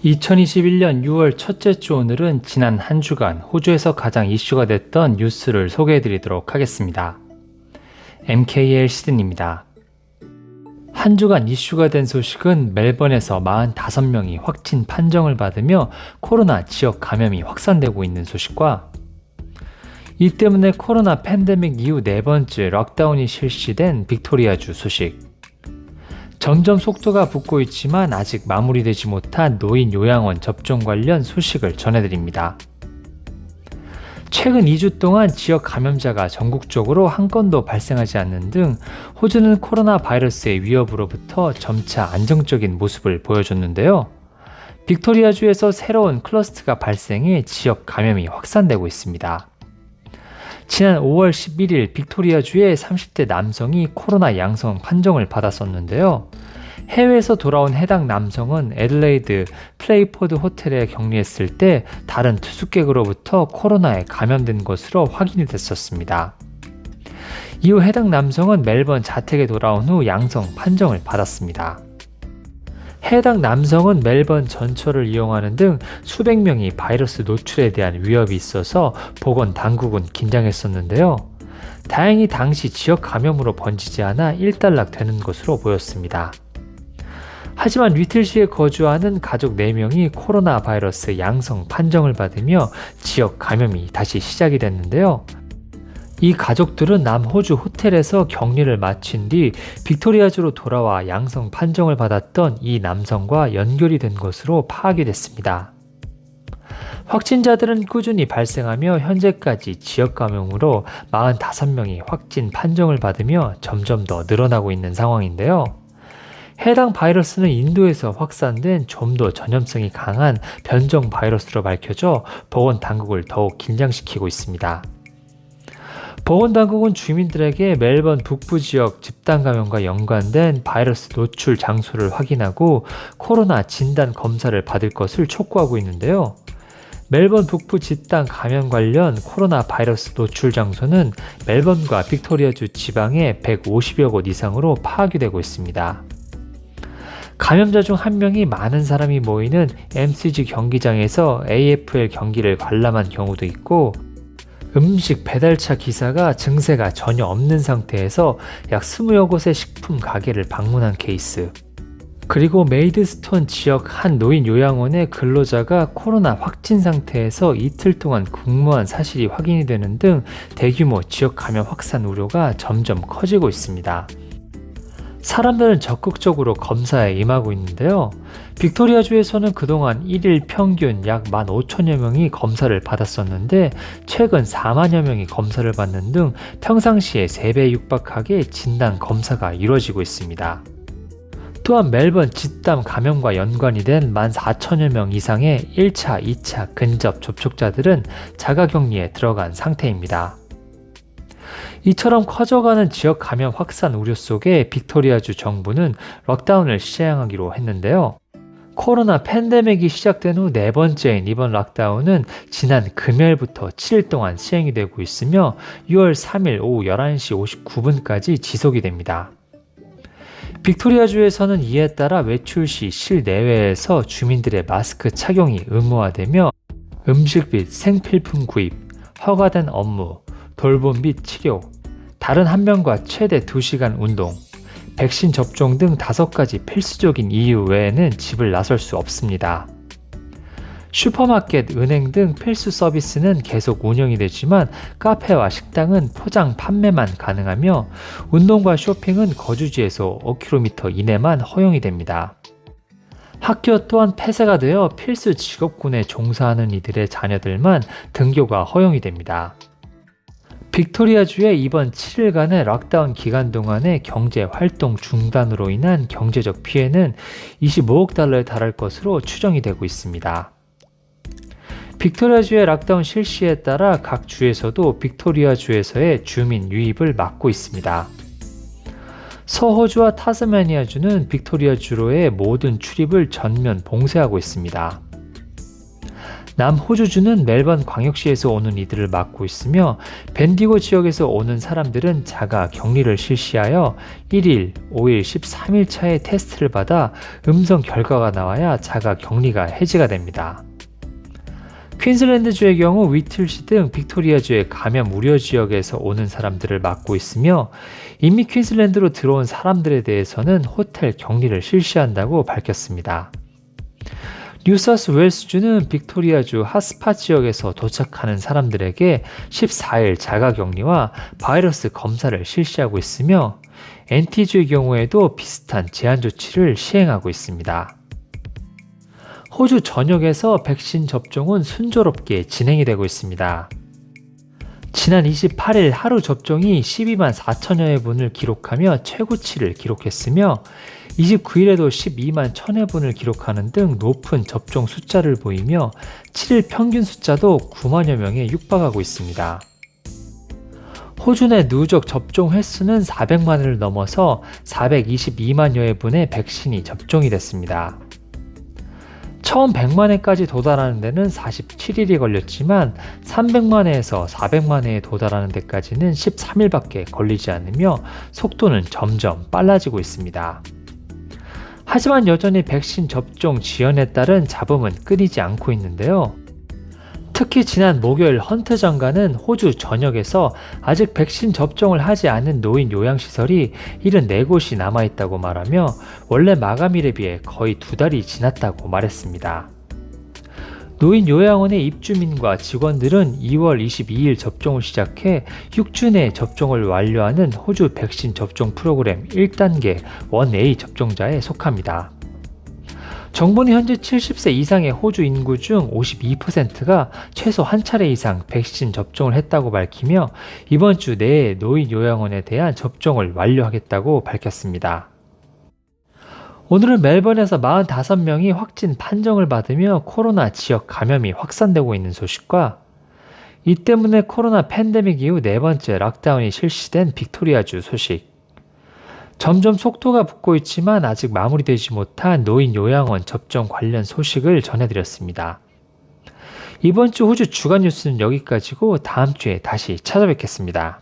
2021년 6월 첫째 주 오늘은 지난 한 주간 호주에서 가장 이슈가 됐던 뉴스를 소개해드리도록 하겠습니다. MKL 시드니입니다. 한 주간 이슈가 된 소식은 멜번에서 45명이 확진 판정을 받으며 코로나 지역 감염이 확산되고 있는 소식과 이 때문에 코로나 팬데믹 이후 네 번째 락다운이 실시된 빅토리아주 소식, 점점 속도가 붙고 있지만 아직 마무리되지 못한 노인 요양원 접종 관련 소식을 전해드립니다. 최근 2주 동안 지역 감염자가 전국적으로 한 건도 발생하지 않는 등 호주는 코로나 바이러스의 위협으로부터 점차 안정적인 모습을 보여줬는데요. 빅토리아주에서 새로운 클러스터가 발생해 지역 감염이 확산되고 있습니다. 지난 5월 11일 빅토리아주의 30대 남성이 코로나 양성 판정을 받았었는데요. 해외에서 돌아온 해당 남성은 애들레이드 플레이포드 호텔에 격리했을 때 다른 투숙객으로부터 코로나에 감염된 것으로 확인이 됐었습니다. 이후 해당 남성은 멜번 자택에 돌아온 후 양성 판정을 받았습니다. 해당 남성은 멜번 전철을 이용하는 등 수백 명이 바이러스 노출에 대한 위협이 있어서 보건 당국은 긴장했었는데요. 다행히 당시 지역 감염으로 번지지 않아 일단락되는 것으로 보였습니다. 하지만 위틀시에 거주하는 가족 4명이 코로나 바이러스 양성 판정을 받으며 지역 감염이 다시 시작이 됐는데요. 이 가족들은 남호주 호텔에서 격리를 마친 뒤 빅토리아주로 돌아와 양성 판정을 받았던 이 남성과 연결이 된 것으로 파악이 됐습니다. 확진자들은 꾸준히 발생하며 현재까지 지역 감염으로 45명이 확진 판정을 받으며 점점 더 늘어나고 있는 상황인데요. 해당 바이러스는 인도에서 확산된 좀 더 전염성이 강한 변종 바이러스로 밝혀져 보건당국을 더욱 긴장시키고 있습니다. 보건당국은 주민들에게 멜번 북부 지역 집단 감염과 연관된 바이러스 노출 장소를 확인하고 코로나 진단 검사를 받을 것을 촉구하고 있는데요. 멜번 북부 집단 감염 관련 코로나 바이러스 노출 장소는 멜번과 빅토리아주 지방의 150여 곳 이상으로 파악이 되고 있습니다. 감염자 중 한 명이 많은 사람이 모이는 MCG 경기장에서 AFL 경기를 관람한 경우도 있고, 음식 배달차 기사가 증세가 전혀 없는 상태에서 약 20여 곳의 식품 가게를 방문한 케이스, 그리고 메이드스톤 지역 한 노인 요양원의 근로자가 코로나 확진 상태에서 이틀 동안 근무한 사실이 확인이 되는 등 대규모 지역 감염 확산 우려가 점점 커지고 있습니다. 사람들은 적극적으로 검사에 임하고 있는데요. 빅토리아주에서는 그동안 1일 평균 약 15,000여 명이 검사를 받았었는데 최근 4만여 명이 검사를 받는 등 평상시에 3배 육박하게 진단 검사가 이루어지고 있습니다. 또한 멜번 집단 감염과 연관이 된 14,000여 명 이상의 1차, 2차 근접 접촉자들은 자가격리에 들어간 상태입니다. 이처럼 커져가는 지역 감염 확산 우려 속에 빅토리아주 정부는 락다운을 시행하기로 했는데요. 코로나 팬데믹이 시작된 후 네 번째인 이번 락다운은 지난 금요일부터 7일 동안 시행이 되고 있으며 6월 3일 오후 11시 59분까지 지속이 됩니다. 빅토리아주에서는 이에 따라 외출 시 실내외에서 주민들의 마스크 착용이 의무화되며 음식 및 생필품 구입, 허가된 업무, 돌봄 및 치료, 다른 한 명과 최대 2시간 운동, 백신 접종 등 5가지 필수적인 이유 외에는 집을 나설 수 없습니다. 슈퍼마켓, 은행 등 필수 서비스는 계속 운영이 되지만 카페와 식당은 포장 판매만 가능하며 운동과 쇼핑은 거주지에서 5km 이내만 허용이 됩니다. 학교 또한 폐쇄가 되어 필수 직업군에 종사하는 이들의 자녀들만 등교가 허용이 됩니다. 빅토리아주의 이번 7일간의 락다운 기간 동안의 경제 활동 중단으로 인한 경제적 피해는 25억 달러에 달할 것으로 추정이 되고 있습니다. 빅토리아주의 락다운 실시에 따라 각 주에서도 빅토리아주에서의 주민 유입을 막고 있습니다. 서호주와 타스마니아주는 빅토리아주로의 모든 출입을 전면 봉쇄하고 있습니다. 남호주주는 멜번 광역시에서 오는 이들을 막고 있으며 벤디고 지역에서 오는 사람들은 자가 격리를 실시하여 1일, 5일, 13일 차에 테스트를 받아 음성 결과가 나와야 자가 격리가 해제가 됩니다. 퀸즐랜드주의 경우 위틀시 등 빅토리아주의 감염 우려 지역에서 오는 사람들을 막고 있으며 이미 퀸즐랜드로 들어온 사람들에 대해서는 호텔 격리를 실시한다고 밝혔습니다. 뉴사우스웨일스주는 빅토리아주 핫스팟 지역에서 도착하는 사람들에게 14일 자가격리와 바이러스 검사를 실시하고 있으며 NT주의 경우에도 비슷한 제한 조치를 시행하고 있습니다. 호주 전역에서 백신 접종은 순조롭게 진행이 되고 있습니다. 지난 28일 하루 접종이 12만 4천여 회분을 기록하며 최고치를 기록했으며 29일에도 12만 1000회 분을 기록하는 등 높은 접종 숫자를 보이며 7일 평균 숫자도 9만여 명에 육박하고 있습니다. 호주 내 누적 접종 횟수는 400만을 넘어서 422만여 회분의 백신이 접종이 됐습니다. 처음 100만 회까지 도달하는 데는 47일이 걸렸지만 300만 회에서 400만 회에 도달하는 데까지는 13일밖에 걸리지 않으며 속도는 점점 빨라지고 있습니다. 하지만 여전히 백신 접종 지연에 따른 잡음은 끊이지 않고 있는데요. 특히 지난 목요일 헌트 장관은 호주 전역에서 아직 백신 접종을 하지 않은 노인 요양시설이 74곳이 남아있다고 말하며 원래 마감일에 비해 거의 2달이 지났다고 말했습니다. 노인 요양원의 입주민과 직원들은 2월 22일 접종을 시작해 6주 내에 접종을 완료하는 호주 백신 접종 프로그램 1단계 1A 접종자에 속합니다. 정부는 현재 70세 이상의 호주 인구 중 52%가 최소 한 차례 이상 백신 접종을 했다고 밝히며 이번 주 내에 노인 요양원에 대한 접종을 완료하겠다고 밝혔습니다. 오늘은 멜번에서 45명이 확진 판정을 받으며 코로나 지역 감염이 확산되고 있는 소식과 이 때문에 코로나 팬데믹 이후 네 번째 락다운이 실시된 빅토리아주 소식, 점점 속도가 붙고 있지만 아직 마무리되지 못한 노인 요양원 접종 관련 소식을 전해드렸습니다. 이번 주 호주 주간 뉴스는 여기까지고 다음 주에 다시 찾아뵙겠습니다.